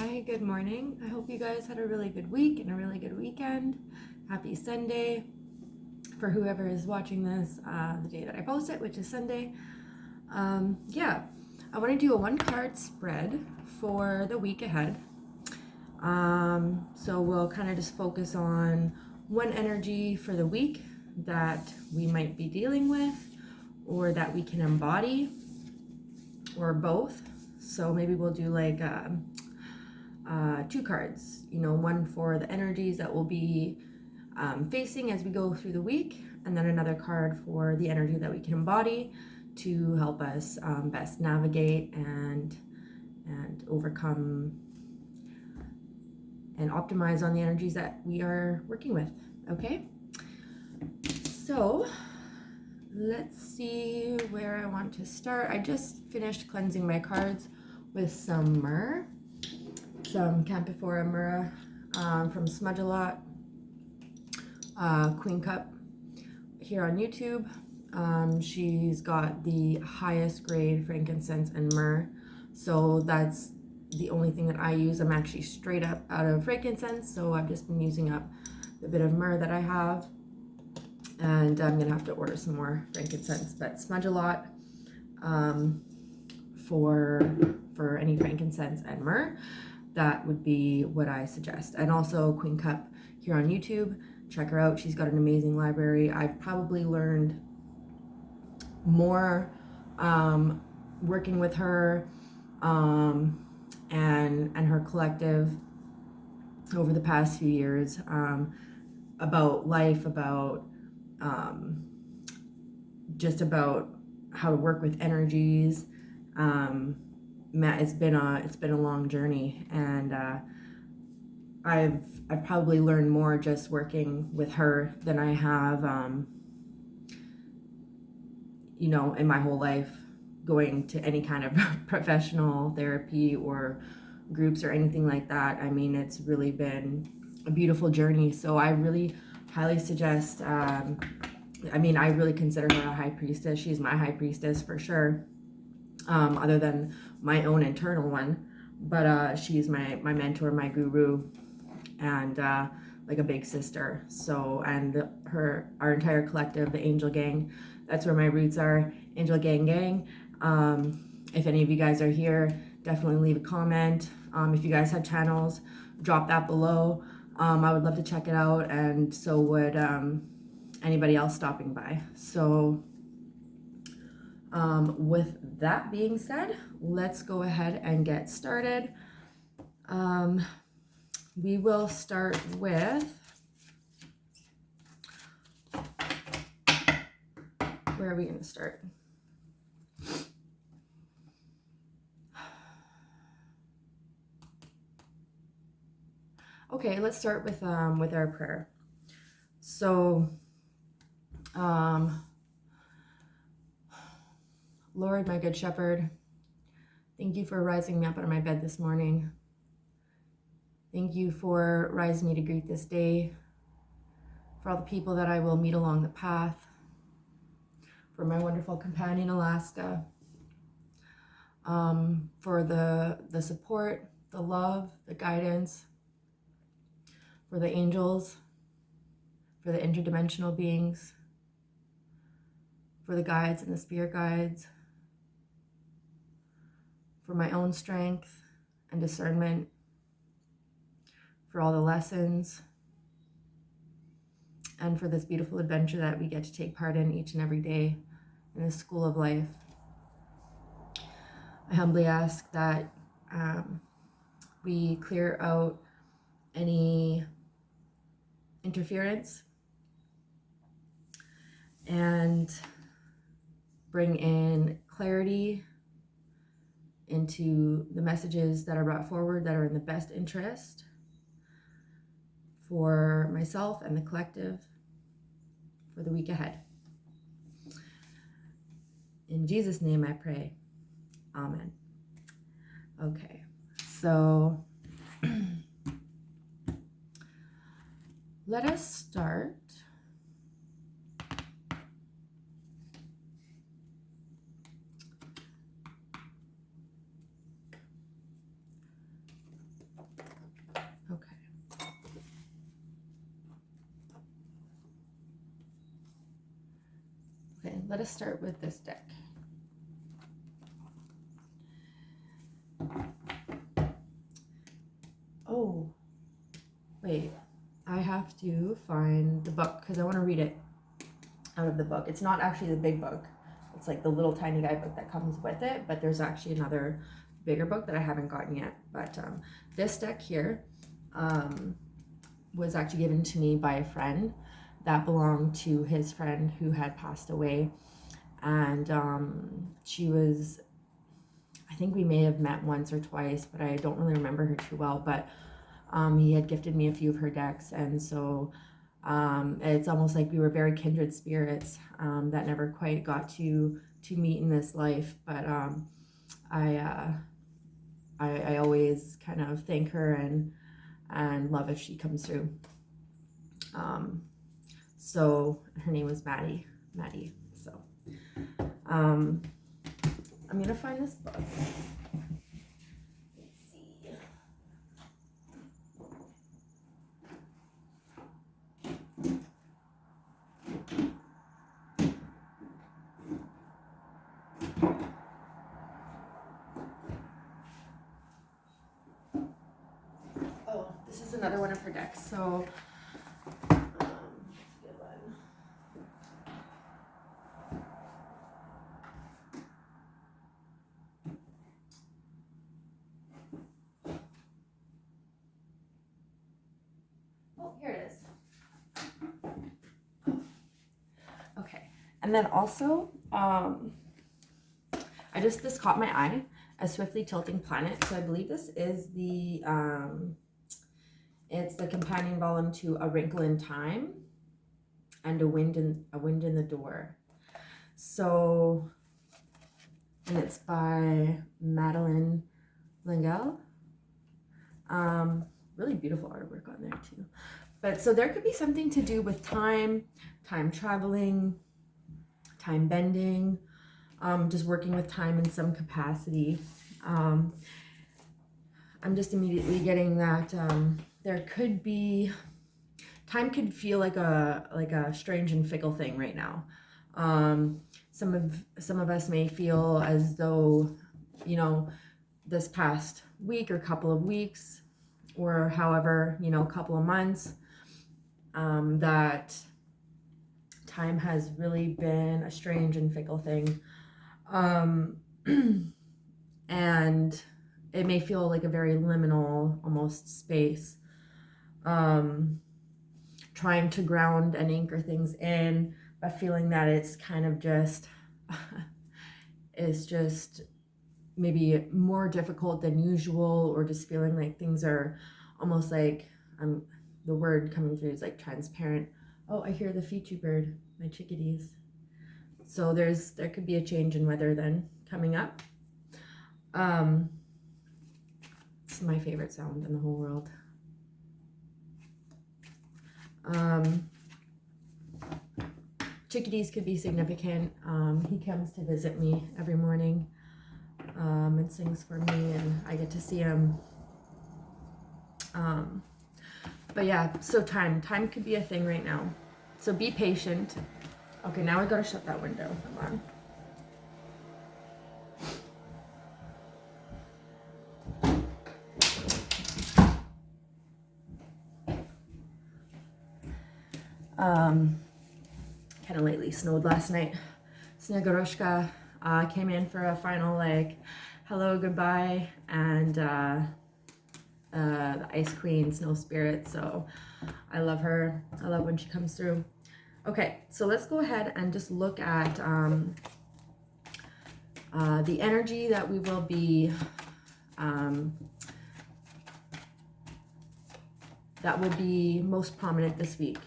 Hi, good morning. I hope you guys had a really good week and a really good weekend. Happy Sunday for whoever is watching this the day that I post it, which is Sunday. I want to do a one card spread for the week ahead. So we'll kind of just focus on one energy for the week that we might be dealing with or that we can embody, or both. So maybe we'll do like two cards, one for the energies that we'll be facing as we go through the week, and then another card for the energy that we can embody to help us best navigate and overcome and optimize on the energies that we are working with. Okay, so let's see where I want to start. I just finished cleansing my cards with some myrrh, some Camphora myrrh from Smudge a Lot, Queen Cup here on YouTube. She's got the highest grade frankincense and myrrh, so that's the only thing that I use. I'm actually straight up out of frankincense, so I've just been using up the bit of myrrh that I have, and I'm gonna have to order some more frankincense. But Smudge a Lot for any frankincense and myrrh, that would be what I suggest. And also Queen Cup here on YouTube, check her out. She's got an amazing library. I've probably learned more working with her and her collective over the past few years, about life, about just about how to work with energies. It's been a long journey, and I've probably learned more just working with her than I have in my whole life going to any kind of professional therapy or groups or anything like that. I mean, it's really been a beautiful journey. So I really highly suggest, I really consider her a high priestess. She's my high priestess for sure, other than my own internal one. But she's my mentor, my guru, and like a big sister. So, and our entire collective, the Angel Gang, that's where my roots are. Angel Gang. If any of you guys are here, definitely leave a comment. If you guys have channels, drop that below. I would love to check it out, and so would anybody else stopping by. So with that being said, let's go ahead and get started. We will start with, where are we going to start? Okay, let's start with our prayer. So, Lord, my good shepherd, thank you for rising me up out of my bed this morning. Thank you for rising me to greet this day, for all the people that I will meet along the path, for my wonderful companion, Alaska, for the support, the love, the guidance, for the angels, for the interdimensional beings, for the guides and the spirit guides, for my own strength and discernment, for all the lessons, and for this beautiful adventure that we get to take part in each and every day in this school of life. I humbly ask that we clear out any interference and bring in clarity into the messages that are brought forward that are in the best interest for myself and the collective for the week ahead. In Jesus' name I pray. Amen. Okay, so let us start let us start with this deck. Oh, wait. I have to find the book because I want to read it out of the book. It's not actually the big book. It's like the little tiny guidebook that comes with it, but there's actually another bigger book that I haven't gotten yet. But this deck here was actually given to me by a friend that belonged to his friend who had passed away. And she was, I think we may have met once or twice, but I don't really remember her too well. But he had gifted me a few of her decks, and so it's almost like we were very kindred spirits that never quite got to meet in this life. But I always kind of thank her and love if she comes through. So her name was Maddie. So I'm gonna find this book. This is another one of her decks. So, good one. Oh, here it is. Okay, and then also, this caught my eye, a swiftly tilting planet. So I believe this is the it's the companion volume to A Wrinkle in Time and A Wind in the Door. So, and it's by Madeleine L'Engle. Really beautiful artwork on there too. But so there could be something to do with time traveling, time bending, just working with time in some capacity. I'm just immediately getting that there could be, time could feel like a strange and fickle thing right now. Some of us may feel as though, you know, this past week or couple of weeks or however, you know, couple of months, that time has really been a strange and fickle thing. And it may feel like a very liminal almost space, trying to ground and anchor things in, but feeling that it's kind of just it's just maybe more difficult than usual, or just feeling like things are almost like the word coming through is like transparent. Oh, I hear the Fichu bird, my chickadees. So there could be a change in weather then coming up. It's my favorite sound in the whole world. Chickadees could be significant. He comes to visit me every morning and sings for me, and I get to see him. But yeah, so time could be a thing right now. So be patient. Okay, now I gotta shut that window. Hold on. Kind of lately snowed last night. Snegoroshka came in for a final like hello goodbye, and the Ice Queen, Snow Spirit. So I love her. I love when she comes through. Okay, so let's go ahead and just look at the energy that we will be that will be most prominent this week.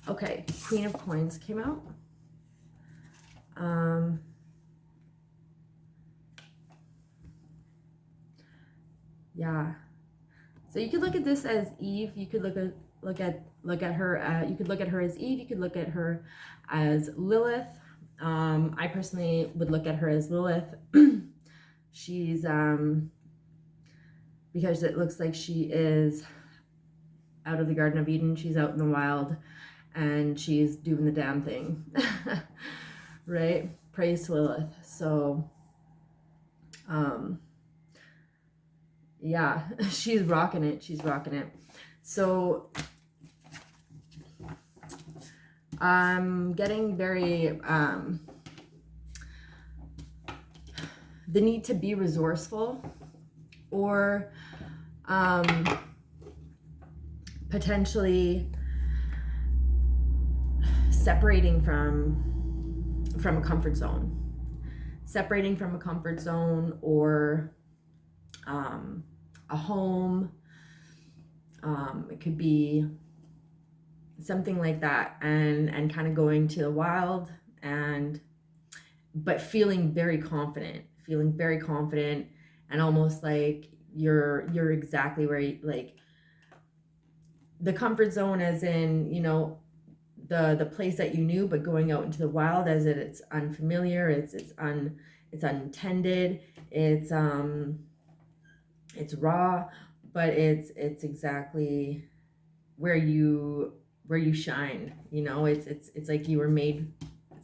Okay, Queen of Coins came out. Yeah. So you could look at this as Eve. You could look at her. You could look at her as Eve. You could look at her as Lilith. I personally would look at her as Lilith. She's because it looks like she is out of the Garden of Eden. She's out in the wild, and she's doing the damn thing. right? Praise to Lilith. So, yeah, she's rocking it. She's rocking it. So, I'm getting very, the need to be resourceful, or potentially separating from a comfort zone. Separating from a comfort zone, or a home. It could be something like that, and kind of going to the wild, but feeling very confident, and almost like you're exactly where like the comfort zone, as in, you know, the place that you knew, but going out into the wild, as it's unfamiliar, it's unintended, it's raw, but it's exactly where you shine, you know. It's like you were made,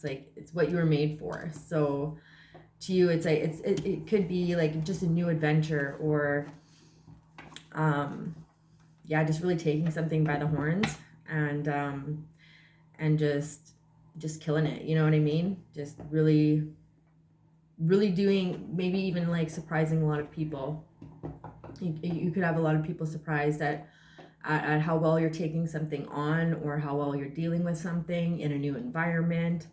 it's what you were made for. So to you, it's like it could be like just a new adventure, or yeah, just really taking something by the horns, and just killing it, you know what I mean? Just really doing, maybe even like surprising a lot of people. You could have a lot of people surprised at how well you're taking something on, or how well you're dealing with something in a new environment.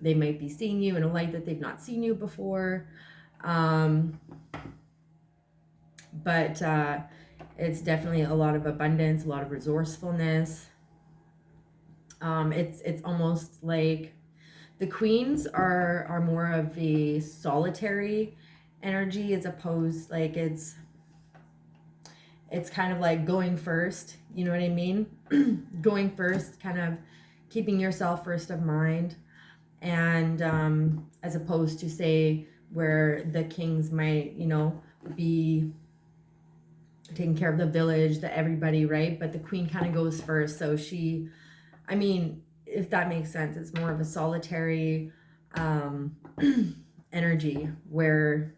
They might be seeing you in a light that they've not seen you before. But it's definitely a lot of abundance, a lot of resourcefulness. It's almost like the queens are more of a solitary energy, as opposed, like it's kind of like going first, you know what I mean? Going first, kind of keeping yourself first of mind, and as opposed to, say, where the kings might, you know, be taking care of the village, the everybody, right? But the queen kind of goes first, so she, I mean, if that makes sense, it's more of a solitary energy, where,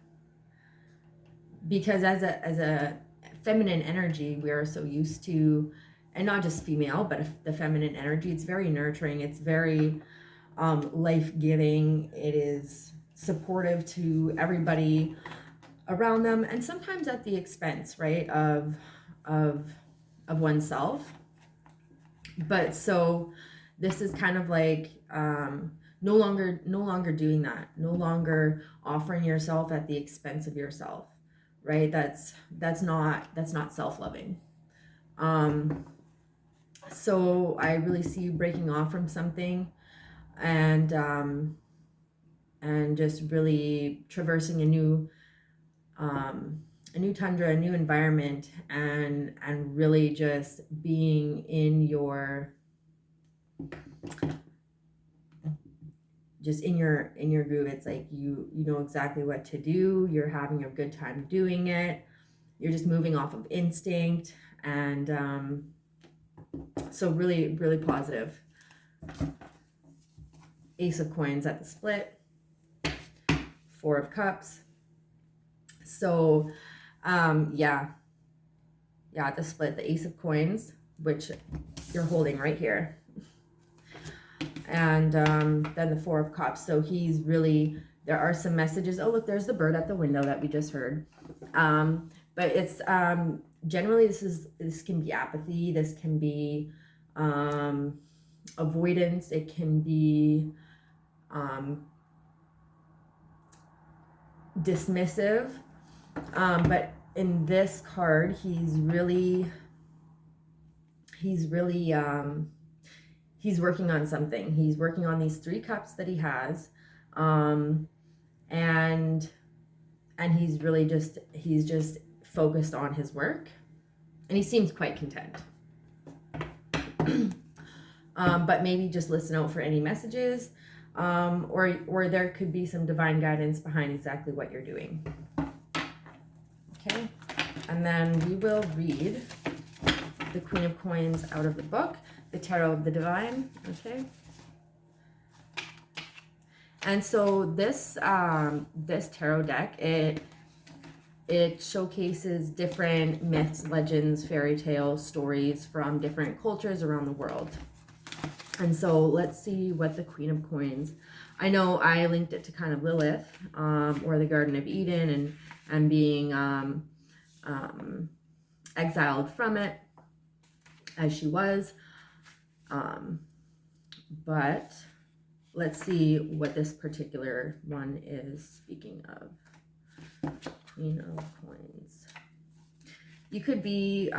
because as a feminine energy, we are so used to, and not just female, but the feminine energy, it's very nurturing, it's very life-giving, it is supportive to everybody around them, and sometimes at the expense, right, of oneself. But so this is kind of like no longer doing that, no longer offering yourself at the expense of yourself, right? That's not self-loving. So I really see you breaking off from something, and just really traversing a new tundra, a new environment, and really just being in your groove. It's like you know exactly what to do, you're having a good time doing it, you're just moving off of instinct, and so really positive. Ace of Coins at the split, Four of Cups. So yeah, at the split, the Ace of Coins, which you're holding right here, and then the Four of Cups. So he's really, there are some messages. Oh, look, there's the bird at the window that we just heard. But it's generally, this can be apathy, this can be avoidance, it can be dismissive, but in this card, he's really he's working on something. He's working on these 3 cups that he has, and he's really just focused on his work, and he seems quite content. But maybe just listen out for any messages, or there could be some divine guidance behind exactly what you're doing. Okay, and then we will read the Queen of Coins out of the book, the Tarot of the Divine. Okay, And so this tarot deck, it showcases different myths, legends, fairy tales, stories from different cultures around the world. And so let's see what the Queen of Coins. I know I linked it to kind of Lilith, or the Garden of Eden, and being exiled from it, as she was. But let's see what this particular one is speaking of. Queen of Coins. You could be,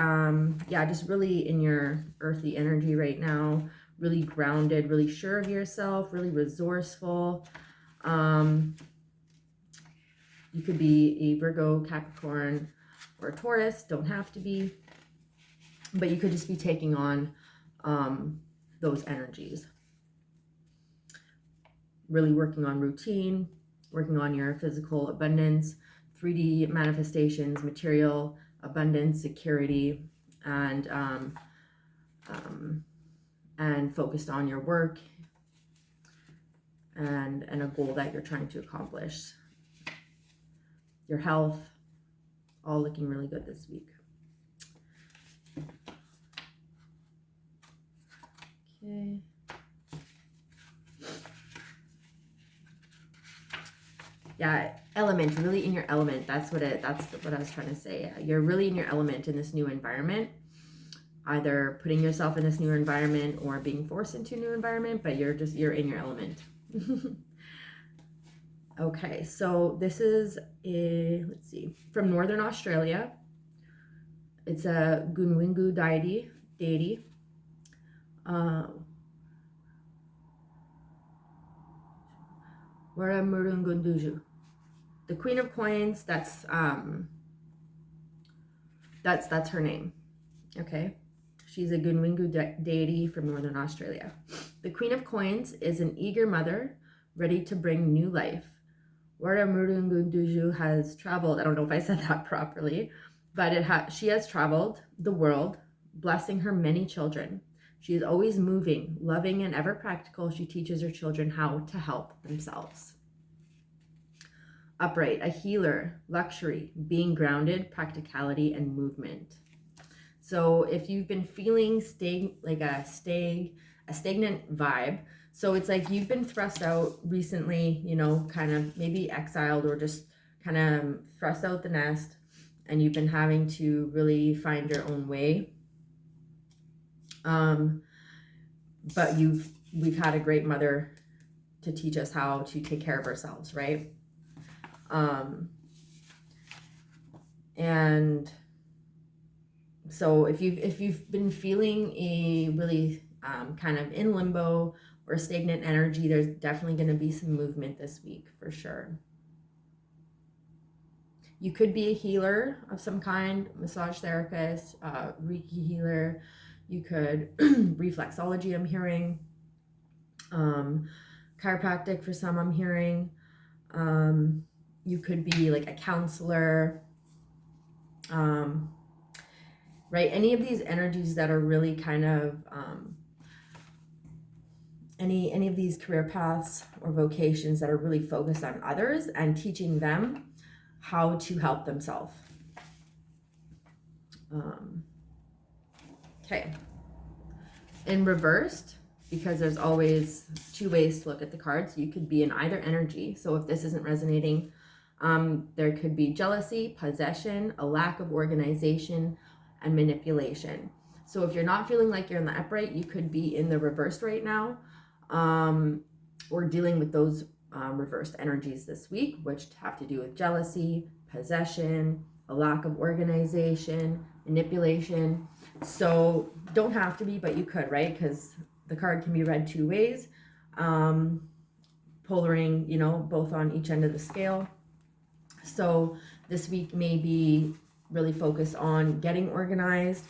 just really in your earthy energy right now, really grounded, really sure of yourself, really resourceful. You could be a Virgo, Capricorn, or Taurus. Don't have to be. But you could just be taking on those energies. Really working on routine, working on your physical abundance, 3D manifestations, material abundance, security, and focused on your work and a goal that you're trying to accomplish. Your health, all looking really good this week. Okay. Yeah, element, really in your element. That's what I was trying to say. You're really in your element in this new environment. Either putting yourself in this new environment or being forced into a new environment, but you're in your element. Okay, so this is let's see, from Northern Australia. It's a Gunwingu deity. Wara Murungunduju. The Queen of Coins, that's her name. Okay. She's a Gunwingu deity from Northern Australia. The Queen of Coins is an eager mother ready to bring new life. Wara Murungunduju has traveled, I don't know if I said that properly, but she has traveled the world, blessing her many children. She is always moving, loving, and ever practical. She teaches her children how to help themselves. Upright, a healer, luxury, being grounded, practicality, and movement. So if you've been feeling a stagnant vibe, so it's like you've been thrust out recently, kind of maybe exiled or just kind of thrust out the nest, and you've been having to really find your own way. But we've had a great mother to teach us how to take care of ourselves, right? And so if you've been feeling a really kind of in limbo or stagnant energy, there's definitely going to be some movement this week for sure. You could be a healer of some kind, massage therapist, Reiki healer. You could reflexology, I'm hearing. Chiropractic for some, I'm hearing. You could be like a counselor. Right? Any of these energies that are really kind of any of these career paths or vocations that are really focused on others and teaching them how to help themselves. Okay. In reversed, because there's always two ways to look at the cards, you could be in either energy. So if this isn't resonating, there could be jealousy, possession, a lack of organization, and manipulation. So if you're not feeling like you're in the upright, you could be in the reversed right now, or dealing with those reversed energies this week, which have to do with jealousy, possession, a lack of organization, manipulation. So don't have to be, but you could, right? Because the card can be read two ways, polaring, both on each end of the scale. So this week may be really focused on getting organized.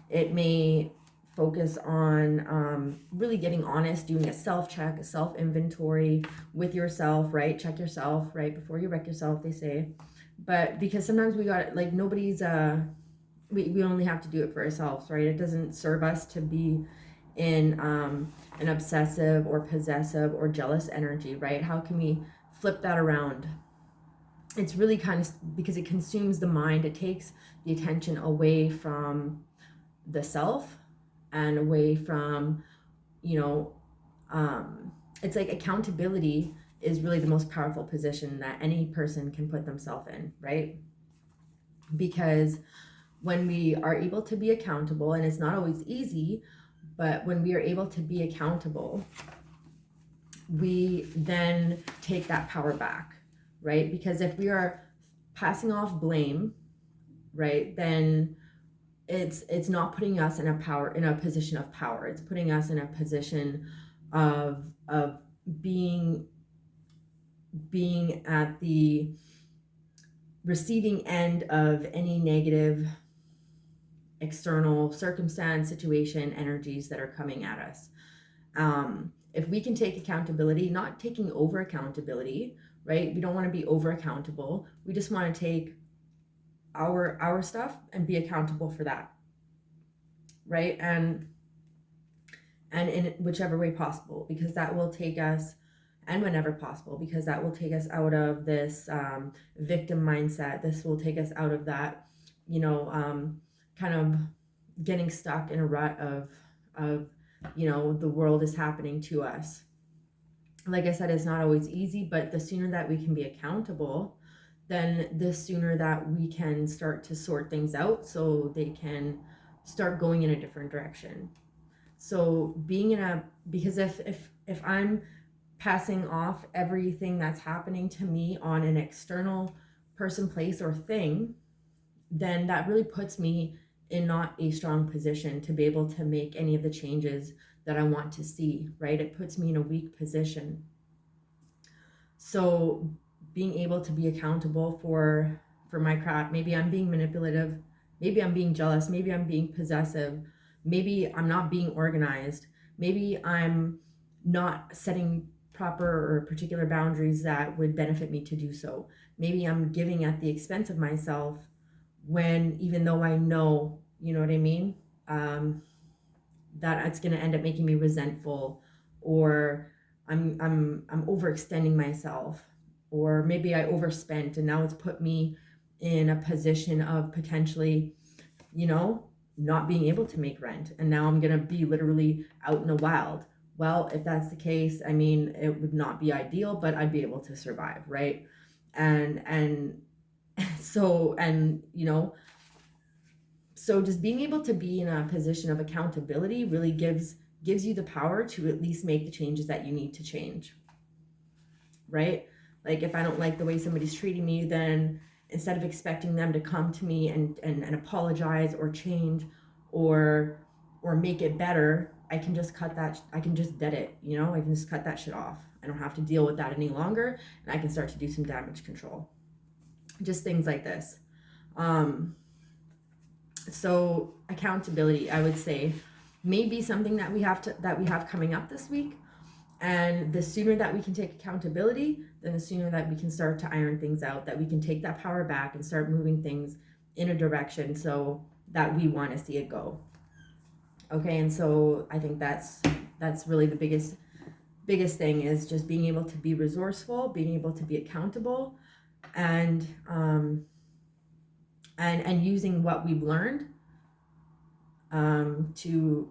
It may focus on really getting honest, doing a self-check, a self-inventory with yourself, right? Check yourself, right? Before you wreck yourself, they say. But because sometimes we got, like, nobody's, we only have to do it for ourselves, right? It doesn't serve us to be in an obsessive or possessive or jealous energy, right? How can we flip that around? It's really kind of because it consumes the mind. It takes the attention away from the self and away from, you know, it's like accountability is really the most powerful position that any person can put themselves in, right? Because when we are able to be accountable, and it's not always easy, but when we are able to be accountable, we then take that power back, right? Because if we are passing off blame, right, then it's not putting us in a position of power. It's putting us in a position of being at the receiving end of any negative external circumstance, situation, energies that are coming at us. If we can take accountability, not taking over accountability, right? We don't want to be over accountable. We just want to take our stuff and be accountable for that, right? And in whichever way possible, because that will take us, and whenever possible, because that will take us out of this victim mindset. This will take us out of that, kind of getting stuck in a rut of the world is happening to us. Like I said, it's not always easy, but the sooner that we can be accountable, then the sooner that we can start to sort things out so they can start going in a different direction. So because if I'm passing off everything that's happening to me on an external person, place, or thing, then that really puts me in not a strong position to be able to make any of the changes that I want to see, right? It puts me in a weak position. So being able to be accountable for my crap, maybe I'm being manipulative, maybe I'm being jealous, maybe I'm being possessive, maybe I'm not being organized, maybe I'm not setting proper or particular boundaries that would benefit me to do so. Maybe I'm giving at the expense of myself when, even though I know, you know what I mean, that it's going to end up making me resentful, or I'm overextending myself, or maybe I overspent and now it's put me in a position of potentially, not being able to make rent, and now I'm going to be literally out in the wild. Well, if that's the case, I mean, it would not be ideal, but I'd be able to survive, right? And so, so just being able to be in a position of accountability really gives you the power to at least make the changes that you need to change, right? Like if I don't like the way somebody's treating me, then instead of expecting them to come to me and apologize or change or make it better, I can just I can just dead it, I can just cut that shit off. I don't have to deal with that any longer, and I can start to do some damage control. Just things like this. So accountability, I would say, may be something that we have coming up this week. And the sooner that we can take accountability, then the sooner that we can start to iron things out, that we can take that power back and start moving things in a direction so that we want to see it go. Okay, and so I think that's really the biggest thing, is just being able to be resourceful, being able to be accountable, and using what we've learned to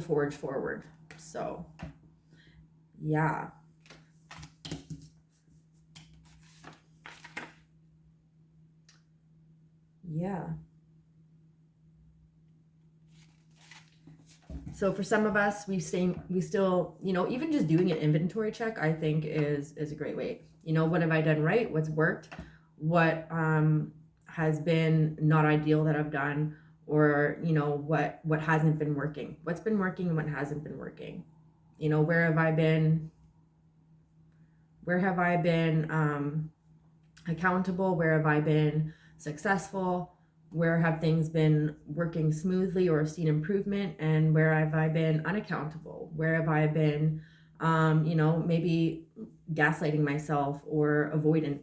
forge forward. So yeah. So for some of us, we still, even just doing an inventory check, I think is a great way. What have I done right? What's worked? What has been not ideal that I've done? Or, what hasn't been working? What's been working and what hasn't been working? Where have I been accountable? Where have I been successful? Where have things been working smoothly or seen improvement? And where have I been unaccountable? Where have I been, maybe gaslighting myself or avoidant,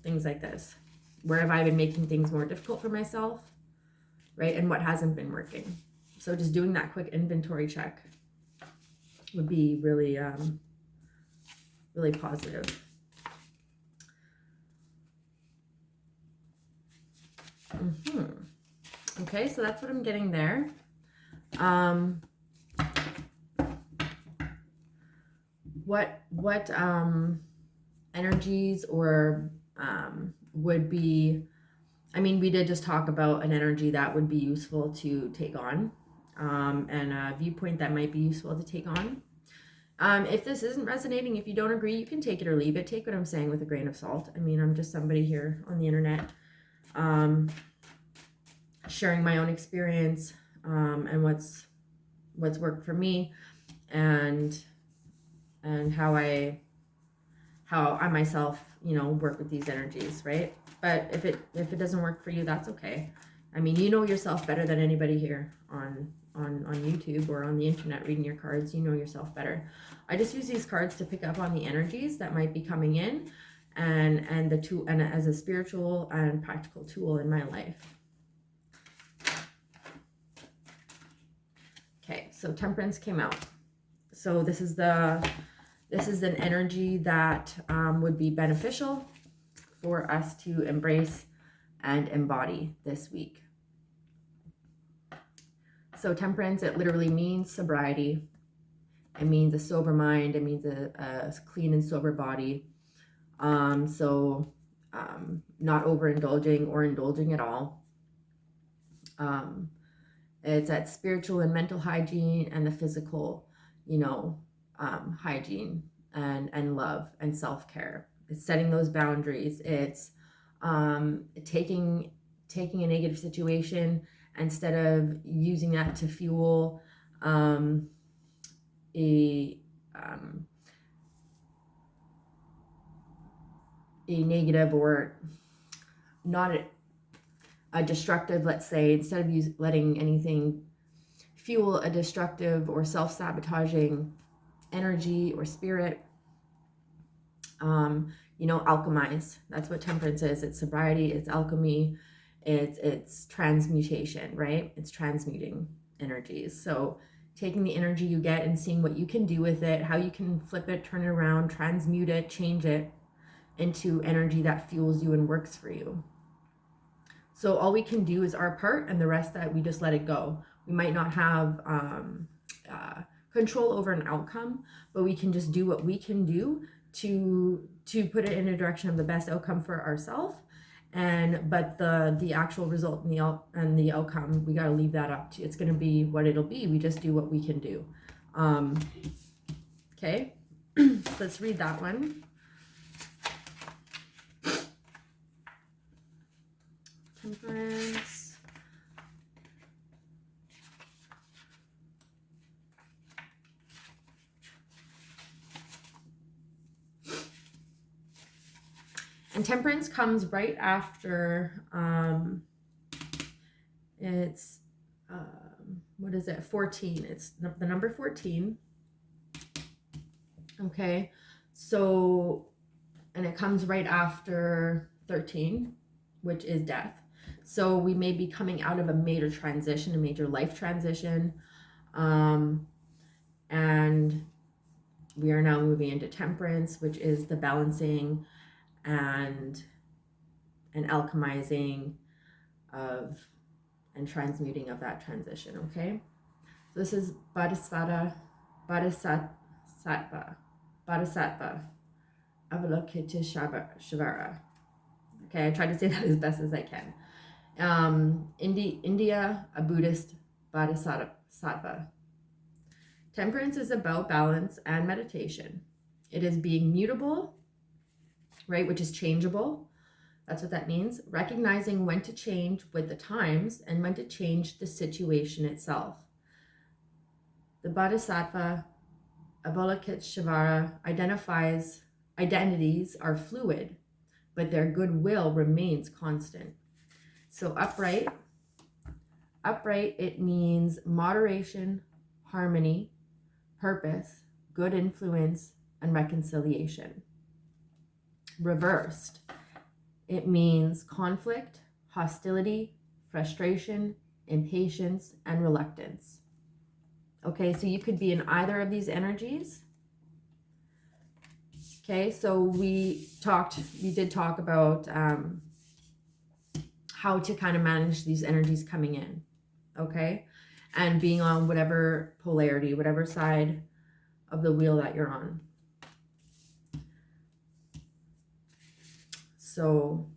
things like this? Where have I been making things more difficult for myself, right? And what hasn't been working? So just doing that quick inventory check would be really, really positive. Okay, so that's what I'm getting there. What energies or would be, I mean, we did just talk about an energy that would be useful to take on, and a viewpoint that might be useful to take on. If this isn't resonating, if you don't agree, you can take it or leave it. Take what I'm saying with a grain of salt. I mean, I'm just somebody here on the internet, sharing my own experience, and what's worked for me, and how I myself, you know, work with these energies, right? But if it doesn't work for you, that's okay. I mean, you know yourself better than anybody here on YouTube or on the internet reading your cards. You know yourself better. I just use these cards to pick up on the energies that might be coming in, and the tool, and as a spiritual and practical tool in my life. Okay, so Temperance came out. So this is an energy that would be beneficial for us to embrace and embody this week. So Temperance, it literally means sobriety. It means a sober mind. It means a clean and sober body. Not overindulging or indulging at all. It's that spiritual and mental hygiene and the physical, you know, hygiene and love and self-care. It's setting those boundaries. It's taking a negative situation, instead of using that to fuel a negative, or not a destructive, let's say, instead of letting anything fuel a destructive or self-sabotaging energy or spirit, you know, alchemize. That's what Temperance is. It's sobriety, it's alchemy, it's transmutation, right? It's transmuting energies. So taking the energy you get and seeing what you can do with it, how you can flip it, turn it around, transmute it, change it into energy that fuels you and works for you. So all we can do is our part, and the rest that we just let it go. We might not have control over an outcome, but we can just do what we can do to put it in a direction of the best outcome for ourselves. But the actual result and the outcome, we got to leave that up to, it's going to be what it'll be. We just do what we can do. Okay, let's read that one. Temperance. And Temperance comes right after, it's, what is it, 14. It's the number 14. Okay, so, and it comes right after 13, which is death. So we may be coming out of a major transition, a major life transition, and we are now moving into Temperance, which is the balancing and alchemizing of and transmuting of that transition. Okay, so this is Bodhisattva Avalokiteshvara. Okay, I try to say that as best as I can. India, a Buddhist Bodhisattva. Temperance is about balance and meditation. It is being mutable, right, which is changeable. That's what that means. Recognizing when to change with the times and when to change the situation itself. The Bodhisattva Avalokiteshvara identities are fluid, but their goodwill remains constant. So upright, it means moderation, harmony, purpose, good influence, and reconciliation. Reversed, it means conflict, hostility, frustration, impatience, and reluctance. Okay, so you could be in either of these energies. Okay, so we did talk about how to kind of manage these energies coming in, okay? And being on whatever polarity, whatever side of the wheel that you're on. So,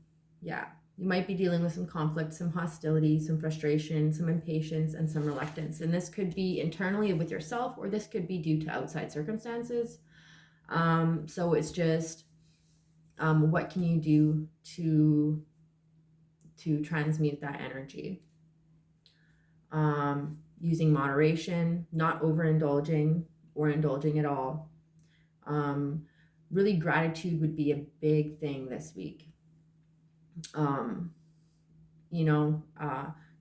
yeah, you might be dealing with some conflict, some hostility, some frustration, some impatience, and some reluctance. And this could be internally with yourself, or this could be due to outside circumstances. So it's just what can you do to transmute that energy? Using moderation, not overindulging or indulging at all. Really, gratitude would be a big thing this week.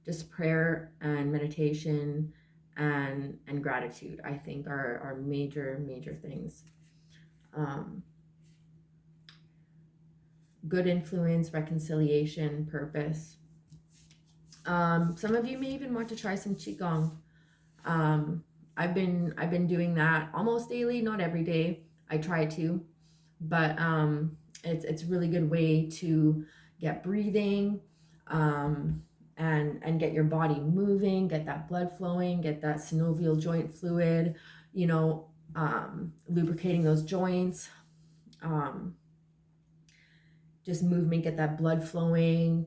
Just prayer and meditation and gratitude, I think, are major things. Good influence, reconciliation, purpose. Some of you may even want to try some qigong. I've been doing that almost daily, not every day. I try to, but it's a really good way to get breathing, and get your body moving, get that blood flowing, get that synovial joint fluid, lubricating those joints. Just movement, get that blood flowing,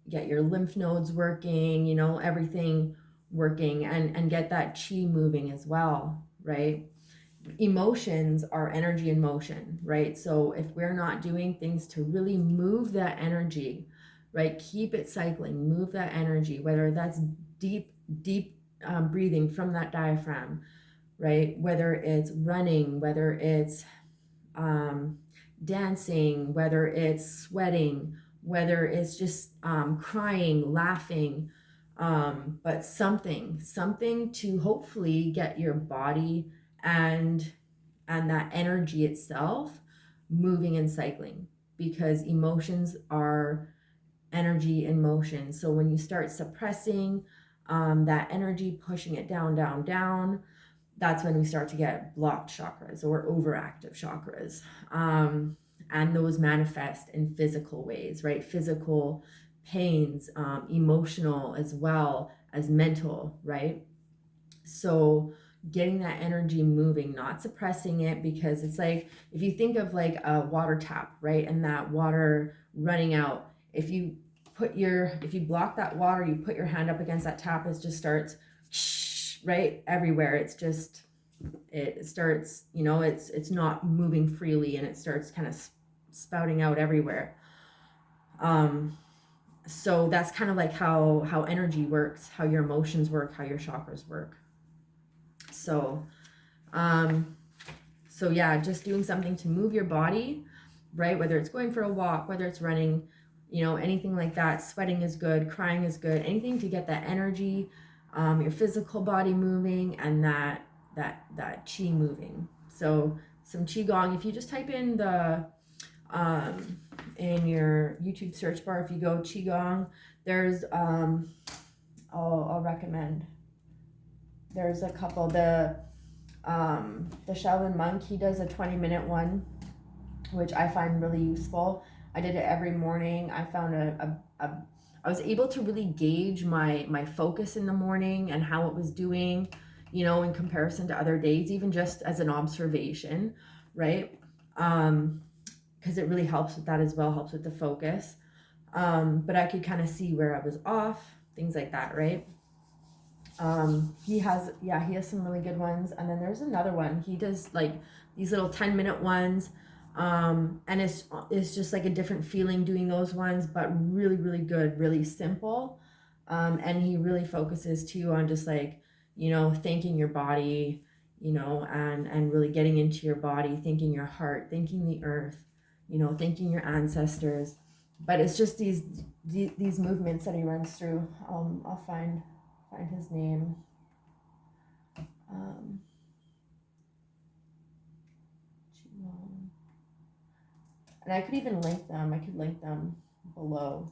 get your lymph nodes working, everything working, and get that chi moving as well, right? Emotions are energy in motion, right? So if we're not doing things to really move that energy, right, keep it cycling, move that energy, whether that's deep breathing from that diaphragm, right? Whether it's running, whether it's dancing, whether it's sweating, whether it's just crying, laughing, but something to hopefully get your body and that energy itself moving and cycling, because emotions are energy in motion. So when you start suppressing that energy, pushing it down, that's when we start to get blocked chakras or overactive chakras. And those manifest in physical ways, right? Physical pains, emotional as well as mental, right? So getting that energy moving, not suppressing it, because it's like, if you think of like a water tap, right? And that water running out, if you block that water, you put your hand up against that tap, it just starts right everywhere. It starts, it's not moving freely, and it starts kind of spouting out everywhere. So that's kind of like how energy works, how your emotions work, how your chakras work. So yeah, just doing something to move your body, right? Whether it's going for a walk, whether it's running, anything like that. Sweating is good, crying is good, anything to get that energy, your physical body moving, and that chi moving. So some qigong, if you just type in the in your YouTube search bar, if you go qigong, there's I'll recommend, there's a couple. The Shaolin monk, he does a 20-minute one, which I find really useful. I did it every morning. I found I was able to really gauge my focus in the morning and how it was doing, in comparison to other days, even just as an observation, right? Because it really helps with that as well, helps with the focus. But I could kind of see where I was off, things like that, right? He has some really good ones. And then there's another one. He does like these little 10-minute ones. And it's just like a different feeling doing those ones, but really, really good, really simple. And he really focuses too on just like, thanking your body, and really getting into your body, thanking your heart, thanking the earth, thanking your ancestors. But it's just these movements that he runs through. I'll find his name. And I could even link them. I could link them below.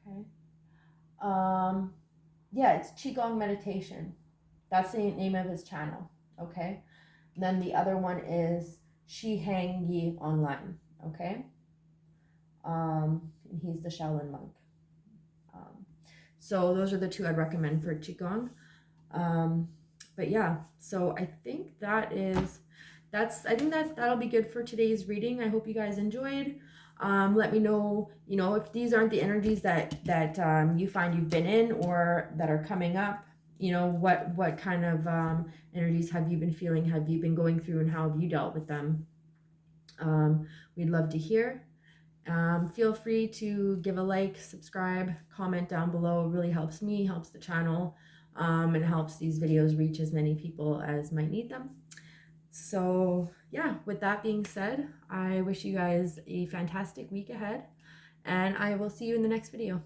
Okay. Yeah, it's Qigong meditation. That's the name of his channel. Okay. And then the other one is Shi Hang Yi Online. Okay. And he's the Shaolin monk. Um, so those are the two I'd recommend for Qigong. But yeah, so I think I think that'll be good for today's reading. I hope you guys enjoyed. Let me know, if these aren't the energies that you find you've been in or that are coming up. What kind of energies have you been feeling? Have you been going through, and how have you dealt with them? We'd love to hear. Feel free to give a like, subscribe, comment down below. It really helps me, helps the channel, and helps these videos reach as many people as might need them. So yeah, with that being said, I wish you guys a fantastic week ahead, and I will see you in the next video.